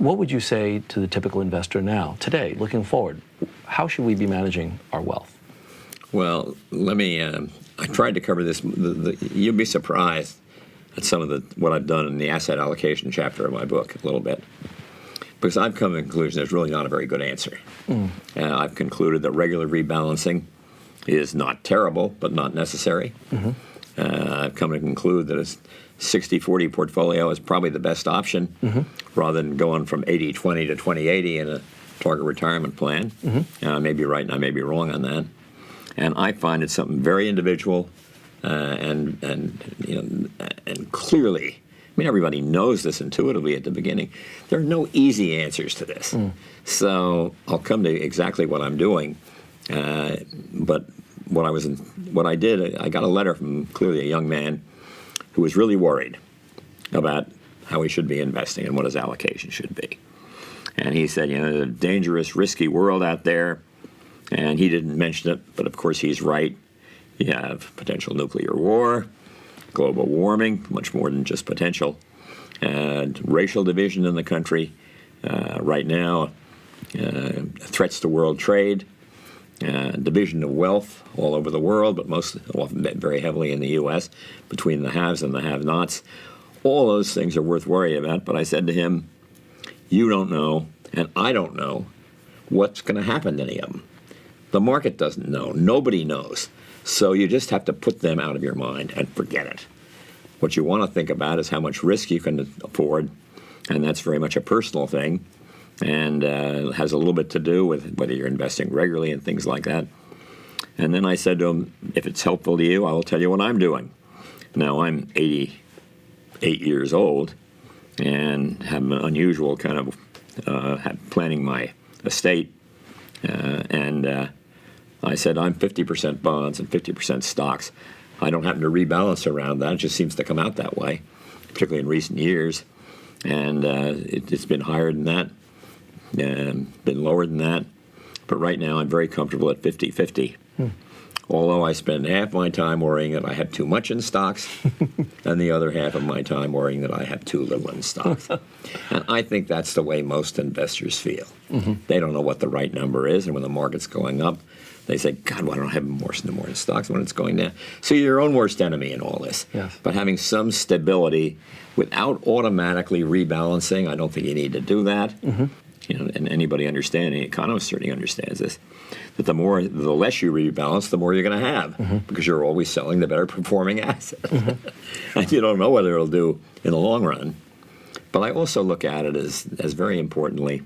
What would you say to the typical investor now, today, looking forward? How should we be managing our wealth? Well, let me, I tried to cover this. You'd be surprised at some of what I've done in the asset allocation chapter of my book a little bit. Because I've come to the conclusion there's really not a very good answer. I've concluded that regular rebalancing is not terrible, but not necessary. I've come to conclude that a 60-40 portfolio is probably the best option, rather than going from 80-20 to 20-80 in a target retirement plan. I may be right and I may be wrong on that. And I find it's something very individual, and clearly, I mean, everybody knows this intuitively at the beginning. There are no easy answers to this. So I'll come to exactly what I'm doing. But what I did, I got a letter from clearly a young man who was really worried about how he should be investing and what his allocation should be. And he said, there's a dangerous, risky world out there. And he didn't mention it, but of course he's right. You have potential nuclear war, global warming, much more than just potential, and racial division in the country. Right now, threats to world trade, division of wealth all over the world, but often very heavily in the U.S., between the haves and the have-nots. All those things are worth worrying about, but I said to him, you don't know, and I don't know, what's going to happen to any of them. The market doesn't know. Nobody knows. So you just have to put them out of your mind and forget it. What you want to think about is how much risk you can afford, and that's very much a personal thing, and has a little bit to do with whether you're investing regularly and things like that. And then I said to him, if it's helpful to you, I will tell you what I'm doing. Now, I'm 88 years old and have an unusual kind of planning my estate. I said, I'm 50% bonds and 50% stocks. I don't happen to rebalance around that. It just seems to come out that way, particularly in recent years. And it's been higher than that, been lower than that. But right now, I'm very comfortable at 50-50. Although I spend half my time worrying that I have too much in stocks and the other half of my time worrying that I have too little in stocks. And I think that's the way most investors feel. They don't know what the right number is, and when the market's going up, they say, God, why don't I have more in stocks when it's going down? So you're your own worst enemy in all this. Yes. But having some stability without automatically rebalancing, I don't think you need to do that. And anybody understanding, economists certainly understands this, that the less you rebalance, the more you're going to have, because you're always selling the better performing asset. And you don't know what it'll do in the long run. But I also look at it as very importantly,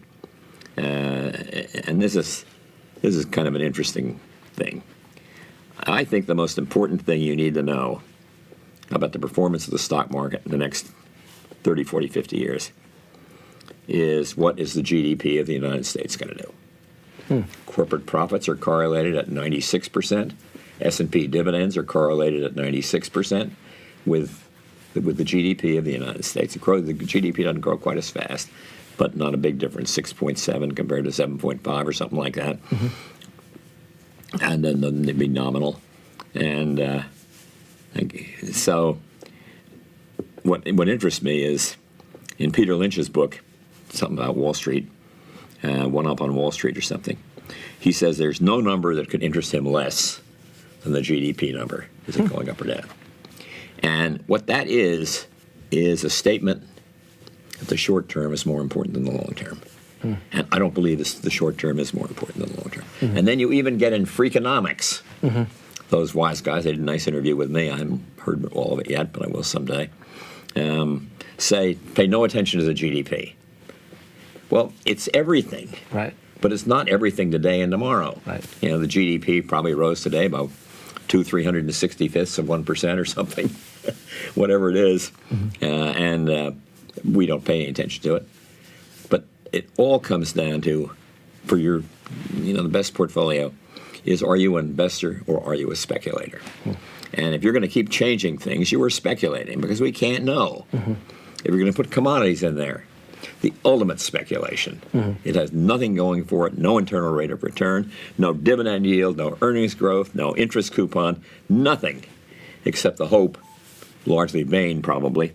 and this is kind of an interesting thing. I think the most important thing you need to know about the performance of the stock market in the next 30, 40, 50 years is what is the GDP of the United States going to do. Corporate profits are correlated at 96%. S&P dividends are correlated at 96% with the GDP of the United States. The GDP doesn't grow quite as fast, but not a big difference, 6.7 compared to 7.5 or something like that. And then it'd be nominal. And so what interests me is in Peter Lynch's book, something about Wall Street, One Up on Wall Street or something, he says there's no number that could interest him less than the GDP number. Is it going up or down? And what that is a statement that the short term is more important than the long term. And I don't believe the short term is more important than the long term. And then you even get in Freakonomics. Those wise guys, they did a nice interview with me. I haven't heard all of it yet, but I will someday. Say, pay no attention to the GDP. Well, it's everything. Right. But it's not everything today and tomorrow. Right. The GDP probably rose today about 365ths of 1% or something, whatever it is. And we don't pay any attention to it. But it all comes down to, for your, the best portfolio is, are you an investor or are you a speculator? And if you're going to keep changing things, you are speculating, because we can't know. If you're going to put commodities in there, the ultimate speculation. It has nothing going for it, no internal rate of return, no dividend yield, no earnings growth, no interest coupon, nothing except the hope, largely vain probably,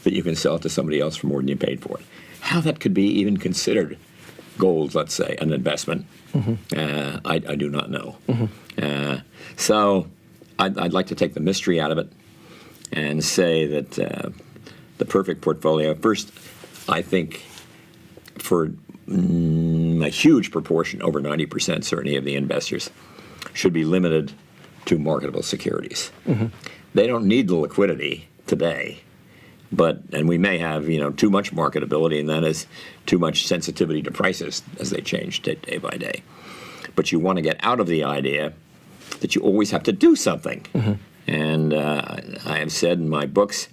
that you can sell it to somebody else for more than you paid for it. how that could be even considered gold, let's say, an investment, I do not know. So I'd like to take the mystery out of it and say that the perfect portfolio, first, I think for a huge proportion, over 90% certainly of the investors, should be limited to marketable securities. They don't need the liquidity today, and we may have too much marketability, and that is too much sensitivity to prices as they change day by day. But you want to get out of the idea that you always have to do something. And I have said in my books,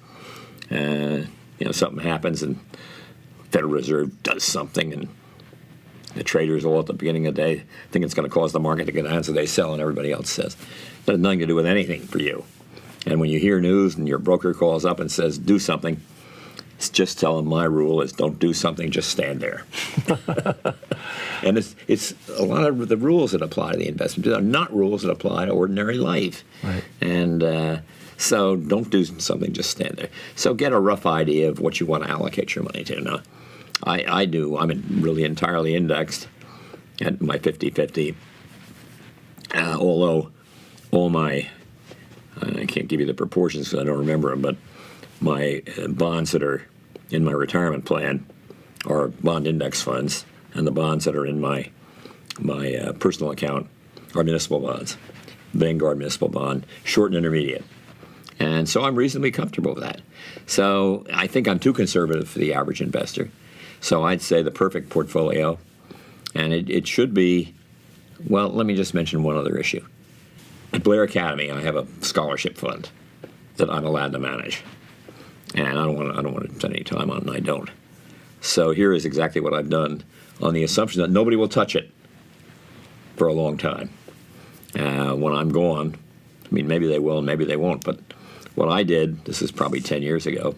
something happens and Federal Reserve does something, and the traders all at the beginning of the day think it's going to cause the market to go down, so they sell, and everybody else says that has nothing to do with anything for you. And when you hear news and your broker calls up and says, do something, just tell them my rule is don't do something, just stand there. And it's a lot of the rules that apply to the investment are not rules that apply to ordinary life. Right. And so don't do something, just stand there. So get a rough idea of what you want to allocate your money to. Now, I do. I'm really entirely indexed at my 50-50, although all my, I can't give you the proportions because I don't remember them, but my bonds that are in my retirement plan are bond index funds, and the bonds that are in my personal account are municipal bonds, Vanguard municipal bond, short and intermediate. And so I'm reasonably comfortable with that. So I think I'm too conservative for the average investor. So I'd say the perfect portfolio, and it should be, well, let me just mention one other issue. At Blair Academy, I have a scholarship fund that I'm allowed to manage. And I don't want to spend any time on it, and I don't. So here is exactly what I've done on the assumption that nobody will touch it for a long time. When I'm gone, I mean, maybe they will and maybe they won't, but what I did, this is probably 10 years ago,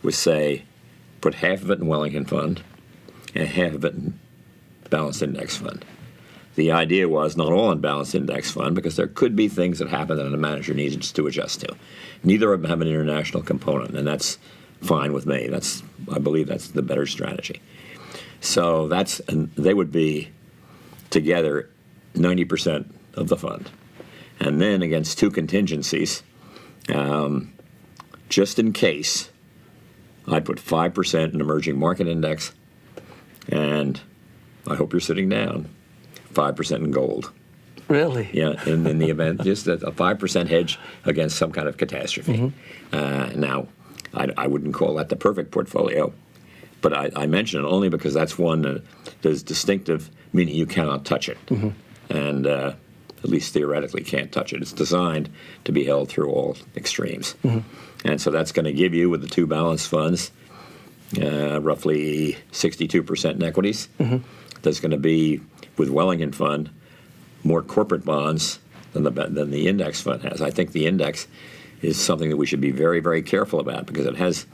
was say, put half of it in Wellington Fund and half of it in Balanced Index Fund. The idea was not all in Balanced Index Fund because there could be things that happen that a manager needs to adjust to. Neither of them have an international component, and that's fine with me. I believe that's the better strategy. So and they would be together 90% of the fund. And then against two contingencies, just in case, I put 5% in emerging market index, and I hope you're sitting down, 5% in gold. Really? Yeah, in the event, just a 5% hedge against some kind of catastrophe. Now, I wouldn't call that the perfect portfolio, but I mention it only because that's one that is distinctive, meaning you cannot touch it. And at least theoretically can't touch it. It's designed to be held through all extremes. And so that's going to give you, with the two balanced funds, roughly 62% in equities. There's going to be, with Wellington Fund, more corporate bonds than the index fund has. I think the index is something that we should be very, very careful about because it has,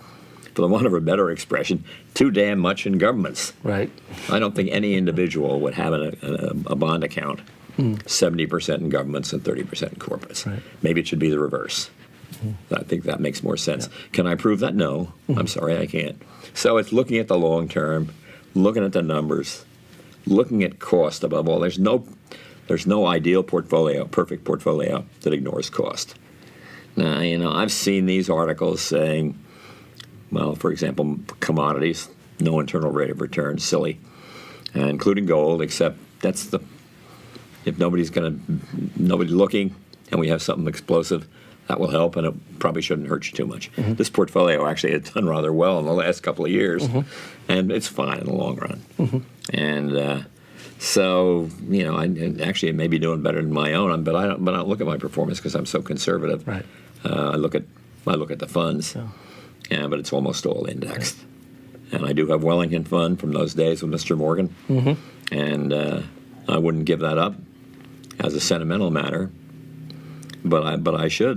for the want of a better expression, too damn much in governments. Right. I don't think any individual would have a bond account 70% in governments and 30% in corporates. Right. Maybe it should be the reverse. I think that makes more sense. Yeah. Can I prove that? No. I'm sorry, I can't. So it's looking at the long term, looking at the numbers, looking at cost above all. There's no ideal portfolio, perfect portfolio that ignores cost. Now, I've seen these articles saying, well, for example, commodities, no internal rate of return, silly, including gold, except if nobody's looking and we have something explosive, that will help, and it probably shouldn't hurt you too much. This portfolio actually has done rather well in the last couple of years, and it's fine in the long run. And so, it may be doing better than my own, but I don't look at my performance because I'm so conservative. Right. I look at the funds, but it's almost all indexed. Right. And I do have Wellington Fund from those days with Mr. Morgan, and I wouldn't give that up as a sentimental matter, but I should.